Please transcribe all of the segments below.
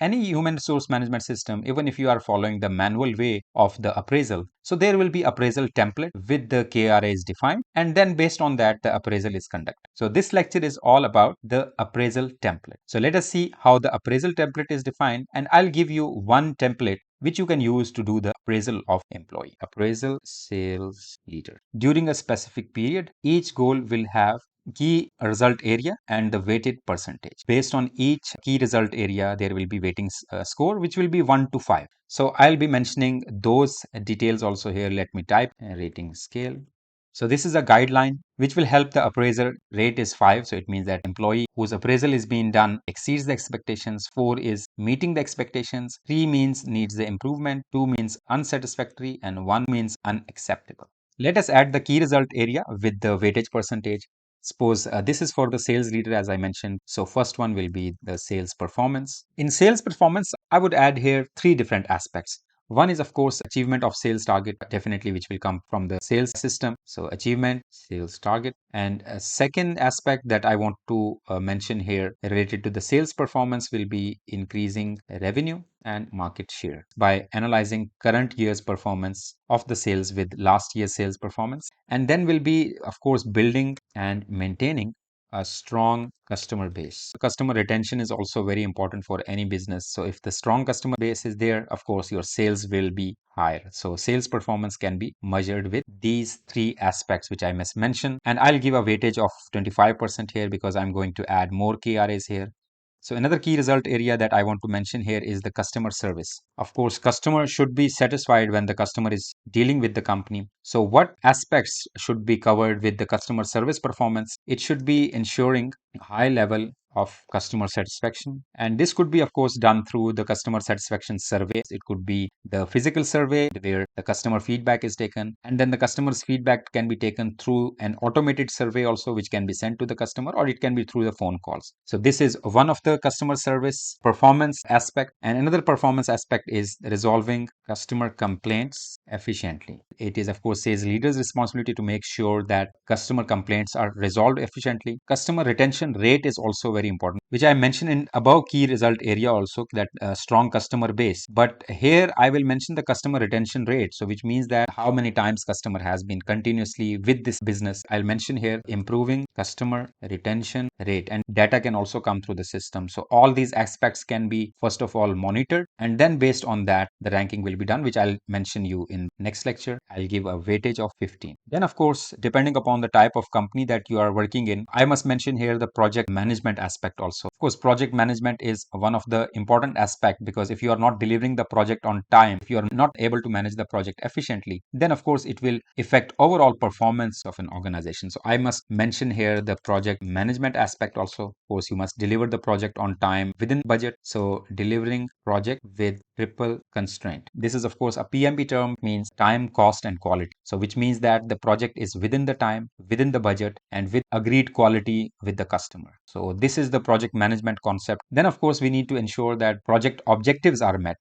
any human resource management system, even if you are following the manual way of the appraisal, so there will be appraisal template with the KRAs defined, and then based on that the appraisal is conducted. So this lecture is all about the appraisal template. So let us see how the appraisal template is defined, and I'll give you one template which you can use to do the appraisal of employee. Appraisal sales leader. During a specific period, each goal will have key result area and the weighted percentage. Based on each key result area, there will be weighting score which will be 1 to 5. So I'll be mentioning those details also here. Let me type rating scale. So this is a guideline which will help the appraiser. Rate is 5, so it means that employee whose appraisal is being done exceeds the expectations. 4 is meeting the expectations. 3 means needs the improvement. 2 means unsatisfactory, and 1 means unacceptable. Let us add the key result area with the weightage percentage. Suppose this is for the sales leader, as I mentioned. So first one will be the sales performance. In sales performance, I would add here 3 different aspects. One is, of course, achievement of sales target, definitely, which will come from the sales system. So achievement, sales target. And a second aspect that I want to mention here related to the sales performance will be increasing revenue and market share by analyzing current year's performance of the sales with last year's sales performance. And then will be, of course, building and maintaining a strong customer base. Customer retention is also very important for any business. So if the strong customer base is there, of course, your sales will be higher. So sales performance can be measured with these 3 aspects which I must mention. And I'll give a weightage of 25% here because I'm going to add more KRAs here. So another key result area that I want to mention here is the customer service. Of course, customer should be satisfied when the customer is dealing with the company. So what aspects should be covered with the customer service performance? It should be ensuring high level of customer satisfaction, and this could be, of course, done through the customer satisfaction surveys. It could be the physical survey where the customer feedback is taken, and then the customer's feedback can be taken through an automated survey also, which can be sent to the customer, or it can be through the phone calls. So this is one of the customer service performance aspect. And another performance aspect is resolving customer complaints efficiently. It is, of course, sales leader's responsibility to make sure that customer complaints are resolved efficiently. Customer retention rate is also very important, which I mentioned in above key result area also, that strong customer base. But here I will mention the customer retention rate. So which means that how many times customer has been continuously with this business. I'll mention here improving customer retention rate, and data can also come through the system. So all these aspects can be first of all monitored, and then based on that the ranking will be done, which I'll mention you in next lecture. I'll give a weightage of 15. Then, of course, depending upon the type of company that you are working in, I must mention here the project management aspect also. Of course, project management is one of the important aspect, because if you are not delivering the project on time, if you are not able to manage the project efficiently, then of course it will affect overall performance of an organization. So I must mention here the project management aspect also. Of course, you must deliver the project on time within budget. So delivering project with triple constraint. This is, of course, a PMP term, means time, cost, and quality. So which means that the project is within the time, within the budget, and with agreed quality with the customer. So this is the project management concept. Then, of course, we need to ensure that project objectives are met.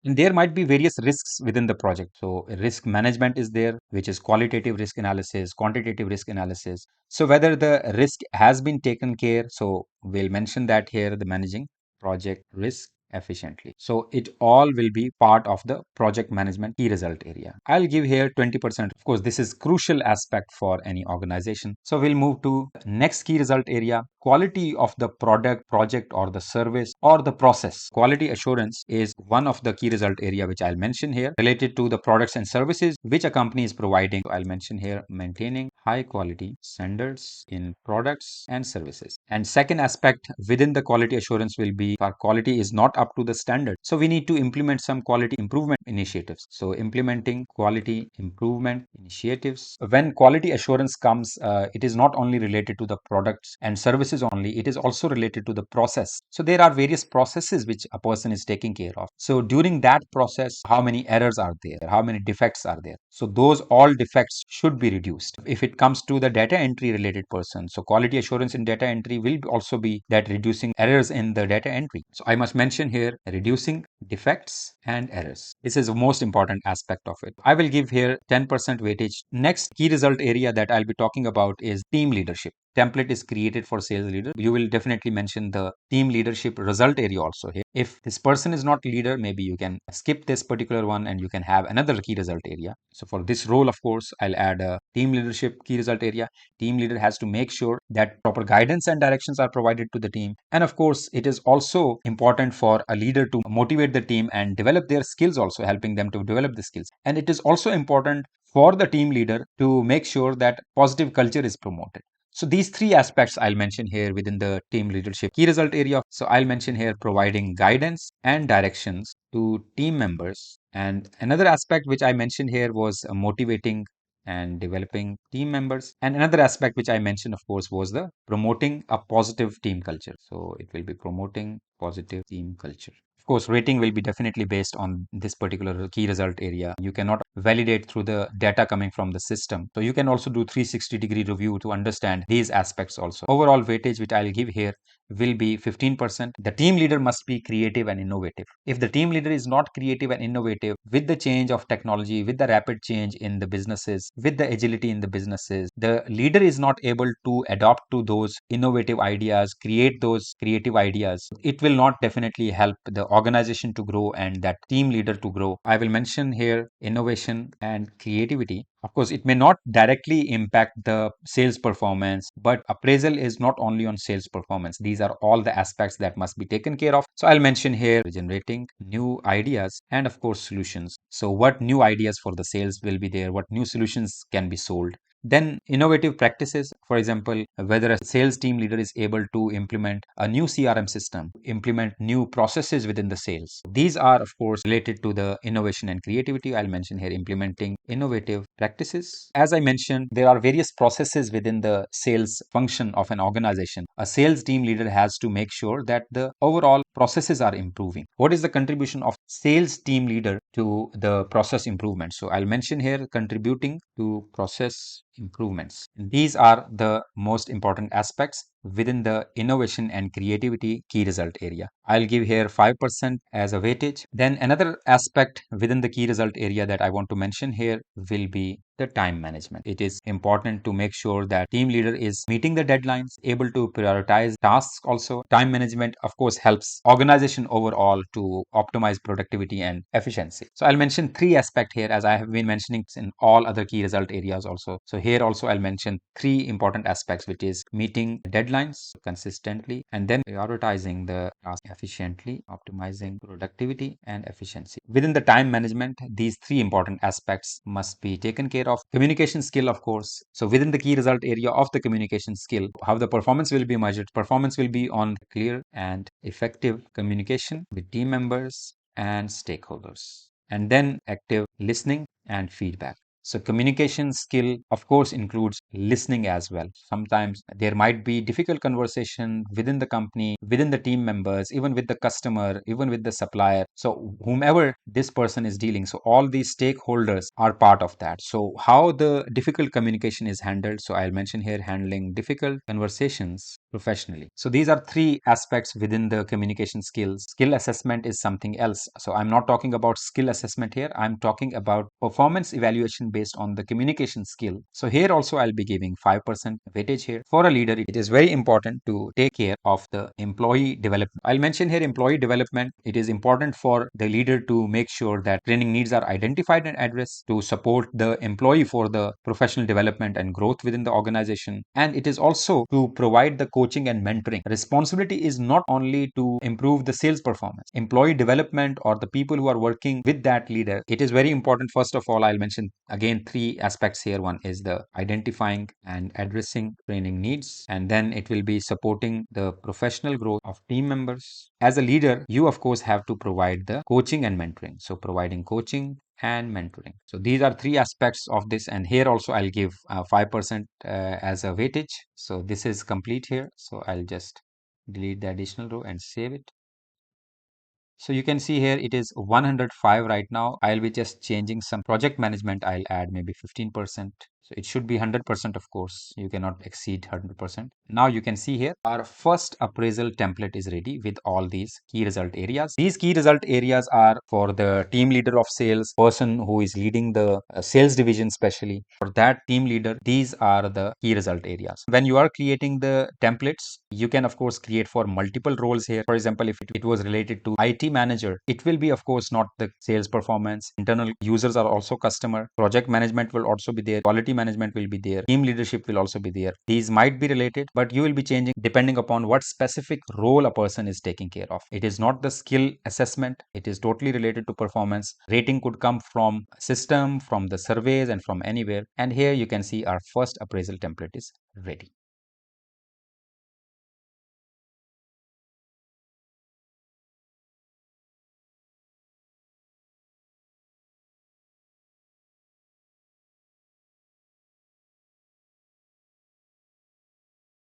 And there might be various risks within the project. So risk management is there, which is qualitative risk analysis, quantitative risk analysis. So whether the risk has been taken care, so we'll mention that here, the managing project risk efficiently. So it all will be part of the project management key result area. I'll give here 20%. Of course, this is crucial aspect for any organization. So we'll move to next key result area, quality of the product, project, or the service, or the process. Quality assurance is one of the key result area which I'll mention here related to the products and services which a company is providing. So I'll mention here maintaining high quality standards in products and services. And second aspect within the quality assurance will be our quality is not up to the standard. So we need to implement some quality improvement initiatives. So implementing quality improvement initiatives. When quality assurance comes, it is not only related to the products and services only, it is also related to the process. So there are various processes which a person is taking care of. So during that process, how many errors are there? How many defects are there? So those all defects should be reduced. If it comes to the data entry related person, so quality assurance in data entry will also be that reducing errors in the data entry. So I must mention here reducing defects and errors. This is the most important aspect of it. I will give here 10% weightage. Next key result area that I'll be talking about is team leadership. template is created for sales leader, you will definitely mention the team leadership result area also here. If this person is not leader, maybe you can skip this particular one and you can have another key result area. So for this role, of course, I'll add a team leadership key result area. Team leader has to make sure that proper guidance and directions are provided to the team. And of course, it is also important for a leader to motivate the team and develop their skills, also helping them to develop the skills. And it is also important for the team leader to make sure that positive culture is promoted. So these three aspects I'll mention here within the team leadership key result area. So I'll mention here providing guidance and directions to team members. And another aspect which I mentioned here was motivating and developing team members. And another aspect which I mentioned, of course, was the promoting a positive team culture. So it will be promoting positive team culture. Of course, rating will be definitely based on this particular key result area. You cannot validate through the data coming from the system. So you can also do 360-degree review to understand these aspects also. Overall weightage which I'll give here will be 15%. The team leader must be creative and innovative. If the team leader is not creative and innovative with the change of technology, with the rapid change in the businesses, with the agility in the businesses, the leader is not able to adopt to those innovative ideas, create those creative ideas, it will not definitely help the organization to grow and that team leader to grow. I will mention here innovation and creativity. Of course, it may not directly impact the sales performance, but appraisal is not only on sales performance. These are all the aspects that must be taken care of. So I'll mention here generating new ideas and of course solutions. So what new ideas for the sales will be there? What new solutions can be sold? Then innovative practices, for example, whether a sales team leader is able to implement a new CRM system, implement new processes within the sales. These are, of course, related to the innovation and creativity. I'll mention here implementing innovative practices. As I mentioned, there are various processes within the sales function of an organization. A sales team leader has to make sure that the overall processes are improving. What is the contribution of sales team leader to the process improvement? So I'll mention here contributing to process improvements. These are the most important aspects within the innovation and creativity key result area. I'll give here 5% as a weightage. Then another aspect within the key result area that I want to mention here will be the time management. It is important to make sure that team leader is meeting the deadlines, able to prioritize tasks also. Time management, of course, helps organization overall to optimize productivity and efficiency. So I'll mention three aspects here as I have been mentioning in all other key result areas also. So here also I'll mention three important aspects, which is meeting deadlines consistently and then prioritizing the task efficiently, optimizing productivity and efficiency. Within the time management, these three important aspects must be taken care of. Communication skill, of course. So within the key result area of the communication skill, how the performance will be measured. Performance will be on clear and effective communication with team members and stakeholders. And then active listening and feedback. So communication skill, of course, includes listening as well. Sometimes there might be difficult conversation within the company, within the team members, even with the customer, even with the supplier. So whomever this person is dealing, so all these stakeholders are part of that. So how the difficult communication is handled. So I'll mention here handling difficult conversations professionally. So these are three aspects within the communication skills. Skill assessment is something else. So I'm not talking about skill assessment here. I'm talking about performance evaluation based on the communication skill. So here also I'll be giving 5% weightage here. For a leader, it is very important to take care of the employee development. I'll mention here employee development. It is important for the leader to make sure that training needs are identified and addressed, to support the employee for the professional development and growth within the organization. And it is also to provide the coaching and mentoring. Responsibility is not only to improve the sales performance. Employee development or the people who are working with that leader, it is very important. First of all, I'll mention again three aspects here. One is the identifying and addressing training needs, and then it will be supporting the professional growth of team members. As a leader, you of course have to provide the coaching and mentoring. So providing coaching and mentoring. So these are three aspects of this, and here also I'll give 5% as a weightage. So this is complete here. So I'll just delete the additional row and save it. So you can see here it is 105 right now. I'll be just changing some project management. I'll add maybe 15%. So it should be 100%, of course. You cannot exceed 100%. Now you can see here our first appraisal template is ready with all these key result areas. These key result areas are for the team leader of sales, person who is leading the sales division specially. For that team leader, these are the key result areas. When you are creating the templates, you can of course create for multiple roles here. For example, if it was related to IT manager, it will be of course not the sales performance. Internal users are also customer. Project management will also be there. Quality management will be there. Team leadership will also be there. These might be related, but you will be changing depending upon what specific role a person is taking care of. It is not the skill assessment. It is totally related to performance. Rating could come from system, from the surveys, and from anywhere. And here you can see our first appraisal template is ready.